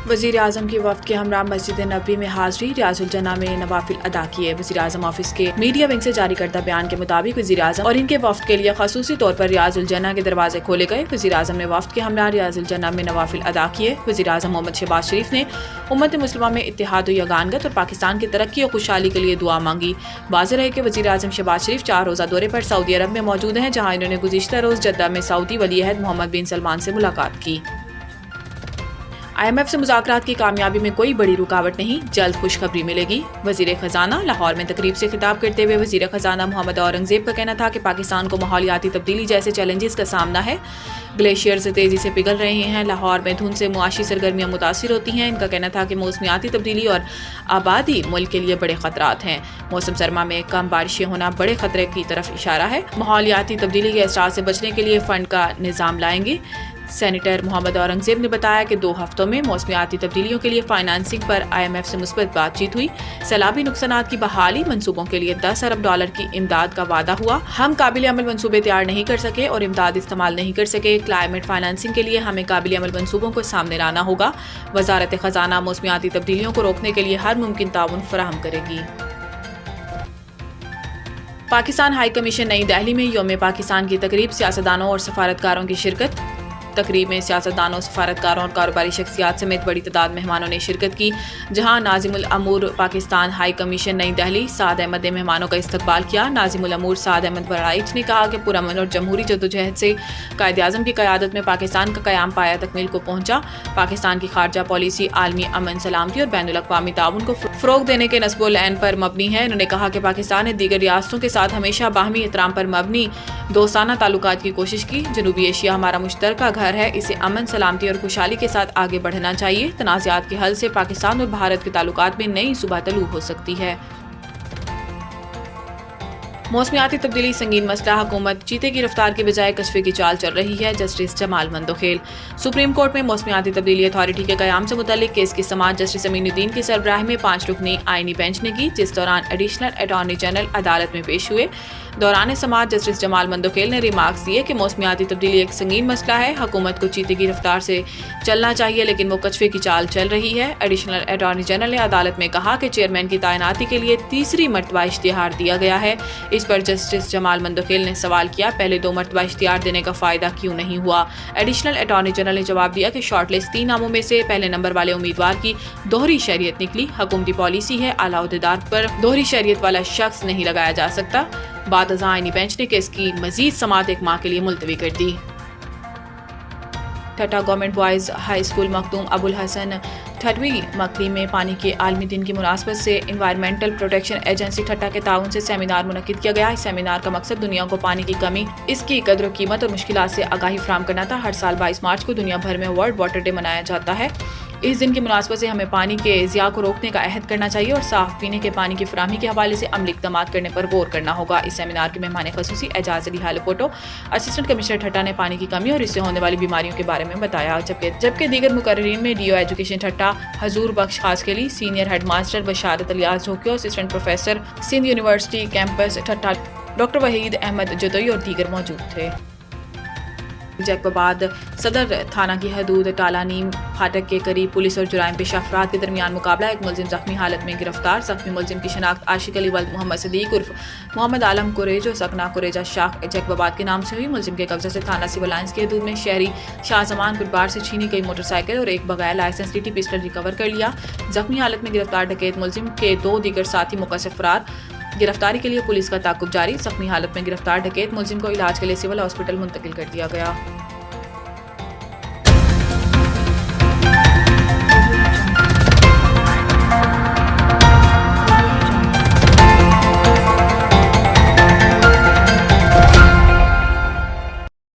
وزیر اعظم کی وفد کے ہمراہ مسجد نبوی میں حاضری، ریاض الجنہ میں نوافل ادا کیے۔ وزیر اعظم آفس کے میڈیا ونگ سے جاری کردہ بیان کے مطابق وزیر اعظم اور ان کے وفد کے لیے خصوصی طور پر ریاض الجنہ کے دروازے کھولے گئے۔ وزیر اعظم نے وفد کے ہمراہ ریاض الجنہ میں نوافل ادا کیے۔ وزیر اعظم محمد شہباز شریف نے امت مسلمہ میں اتحاد و یگانگت اور پاکستان کی ترقی و خوشحالی کے لیے دعا مانگی۔ واضح ہے کہ وزیر اعظم شہباز شریف 4 روزہ دورے پر سعودی عرب میں موجود ہیں، جہاں انہوں نے گزشتہ روز جدہ میں سعودی ولی عہد محمد بن سلمان سے ملاقات کی۔ IMF سے مذاکرات کی کامیابی میں کوئی بڑی رکاوٹ نہیں، جلد خوشخبری ملے گی۔ وزیر خزانہ لاہور میں تقریب سے خطاب کرتے ہوئے وزیر خزانہ محمد اورنگزیب کا کہنا تھا کہ پاکستان کو ماحولیاتی تبدیلی جیسے چیلنجز کا سامنا ہے۔ گلیشیئرز تیزی سے پگھل رہے ہیں، لاہور میں دھند سے معاشی سرگرمیاں متاثر ہوتی ہیں۔ ان کا کہنا تھا کہ موسمیاتی تبدیلی اور آبادی ملک کے لیے بڑے خطرات ہیں۔ موسم سرما میں کم بارشیں ہونا بڑے خطرے کی طرف اشارہ ہے۔ ماحولیاتی تبدیلی کے اثرات سے بچنے کے لیے فنڈ کا نظام لائیں گے۔ سینیٹر محمد اورنگزیب نے بتایا کہ 2 ہفتوں میں موسمیاتی تبدیلیوں کے لیے فائنانسنگ پر IMF سے مثبت بات چیت ہوئی۔ سیلابی نقصانات کی بحالی منصوبوں کے لیے $10 ارب کی امداد کا وعدہ ہوا۔ ہم قابل عمل منصوبے تیار نہیں کر سکے اور امداد استعمال نہیں کر سکے۔ کلائمیٹ فائنانسنگ کے لیے ہمیں قابل عمل منصوبوں کو سامنے لانا ہوگا۔ وزارت خزانہ موسمیاتی تبدیلیوں کو روکنے کے لیے ہر ممکن تعاون فراہم کرے گی۔ پاکستان ہائی کمیشن نئی دہلی میں یوم پاکستان کی تقریب، سیاستدانوں اور سفارتکاروں کی شرکت۔ تقریب میں سیاستدانوں، سفارتکاروں اور کاروباری شخصیات سمیت بڑی تعداد مہمانوں نے شرکت کی، جہاں ناظم الامور پاکستان ہائی کمیشن نئی دہلی سعد احمد نے مہمانوں کا استقبال کیا۔ ناظم الامور سعد احمد بڑائچ نے کہا کہ پرامن اور جمہوری جدوجہد سے قائد اعظم کی قیادت میں پاکستان کا قیام پایا تکمیل کو پہنچا۔ پاکستان کی خارجہ پالیسی عالمی امن، سلامتی اور بین الاقوامی تعاون کو فروغ دینے کے نصب العین پر مبنی ہے۔ انہوں نے کہا کہ پاکستان نے دیگر ریاستوں کے ساتھ ہمیشہ باہمی احترام پر مبنی دوستانہ تعلقات کی کوشش کی۔ جنوبی ایشیا ہمارا مشترکہ گھر ہے، اسے امن، سلامتی اور خوشحالی کے ساتھ آگے بڑھنا چاہیے۔ تنازعات کے حل سے پاکستان اور بھارت کے تعلقات میں نئی صبح طلوع ہو سکتی ہے۔ موسمیاتی تبدیلی سنگین مسئلہ، حکومت چیتے کی رفتار کے بجائے کشفے کی چال چل رہی ہے، جسٹس جمال مندوخیل۔ سپریم کورٹ میں موسمیاتی تبدیلی اتھارٹی کے قیام سے متعلق کیس کی سماعت جسٹس امین الدین کی سربراہی میں 5 رکنی آئینی بینچ نے کی، جس دوران ایڈیشنل اٹارنی جنرل عدالت میں پیش ہوئے۔ دوران سماعت جسٹس جمال مندوخیل نے ریمارکس دیے کہ موسمیاتی تبدیلی ایک سنگین مسئلہ ہے، حکومت کو چیتے کی رفتار سے چلنا چاہیے لیکن وہ کشفے کی چال چل رہی ہے۔ ایڈیشنل اٹارنی جنرل نے عدالت میں کہا کہ چیئرمین کی تعیناتی کے لیے تیسری مرتبہ اشتہار دیا گیا ہے۔ اس پر جسٹس جمال مندوخیل نے سوال کیا، پہلے 2 مرتبہ اشتہار دینے کا فائدہ کیوں نہیں ہوا؟ ایڈیشنل اٹارنی جنرل نے جواب دیا کہ شارٹ لسٹ 3 ناموں میں سے پہلے نمبر والے امیدوار کی دوہری شہریت نکلی۔ حکومتی پالیسی ہے، اعلیٰ عہدیدار پر دوہری شہریت والا شخص نہیں لگایا جا سکتا۔ بعد ازاں آئینی بینچ نے کیس کی مزید سماعت 1 ماہ کے لیے ملتوی کر دی۔ Thatta government boys high school Makhdoom Abu Alhasan Thattvi Makli میں پانی کے عالمی دن کی مناسبت سے انوائرمنٹل پروٹیکشن ایجنسی ٹھٹہ کے تعاون سے سیمینار منعقد کیا گیا۔ اس سیمینار کا مقصد دنیا کو پانی کی کمی، اس کی قدر و قیمت اور مشکلات سے آگاہی فراہم کرنا تھا۔ ہر سال 22 مارچ کو دنیا بھر میں ورلڈ واٹر ڈے منایا جاتا ہے۔ اس دن کی مناسبت سے ہمیں پانی کے ضیاع کو روکنے کا عہد کرنا چاہیے اور صاف پینے کے پانی کی فراہمی کے حوالے سے عملی اقدامات کرنے پر غور کرنا ہوگا۔ اس سیمینار کے مہمان خصوصی اعجاز علی ہالپوٹو، اسسٹنٹ کمشنر ٹھٹہ نے پانی کی کمی اور اس سے ہونے والی بیماریوں کے بارے میں بتایا، جبکہ دیگر مقررین میں D O education Thatta Huzoor Bakhsh Khaskheli, senior head master Basharat Ilyas Dhokio, assistant professor Sindh university campus Thatta doctor Waheed Ahmed Jadoi اور دیگر موجود تھے۔ جیکوباد صدر تھانہ کی حدود ٹالہ نیم پھاٹک کے قریب پولیس اور جرائم پیشہ افراد کے درمیان مقابلہ، ایک ملزم زخمی حالت میں گرفتار۔ زخمی ملزم کی شناخت عاشق علی ولد محمد صدیق عرف محمد عالم کوریج اور سکنا کوریجہ شاخ جیکوباد کے نام سے ہوئی۔ ملزم کے قبضے سے تھانہ سول لائنز کی حدود میں شہری شاہ زمان گربار سے چھینی گئی موٹر سائیکل اور ایک بغیر لائسنس ٹی پسٹل ریکور کر لیا۔ زخمی حالت میں گرفتار ڈکیت ملزم کے 2 دیگر ساتھی موقع سے فرار، گرفتاری کے لیے پولیس کا تعاقب جاری۔ زخمی حالت میں گرفتار ڈکیت ملزم کو علاج کے لیے سول ہاسپٹل منتقل کر دیا گیا۔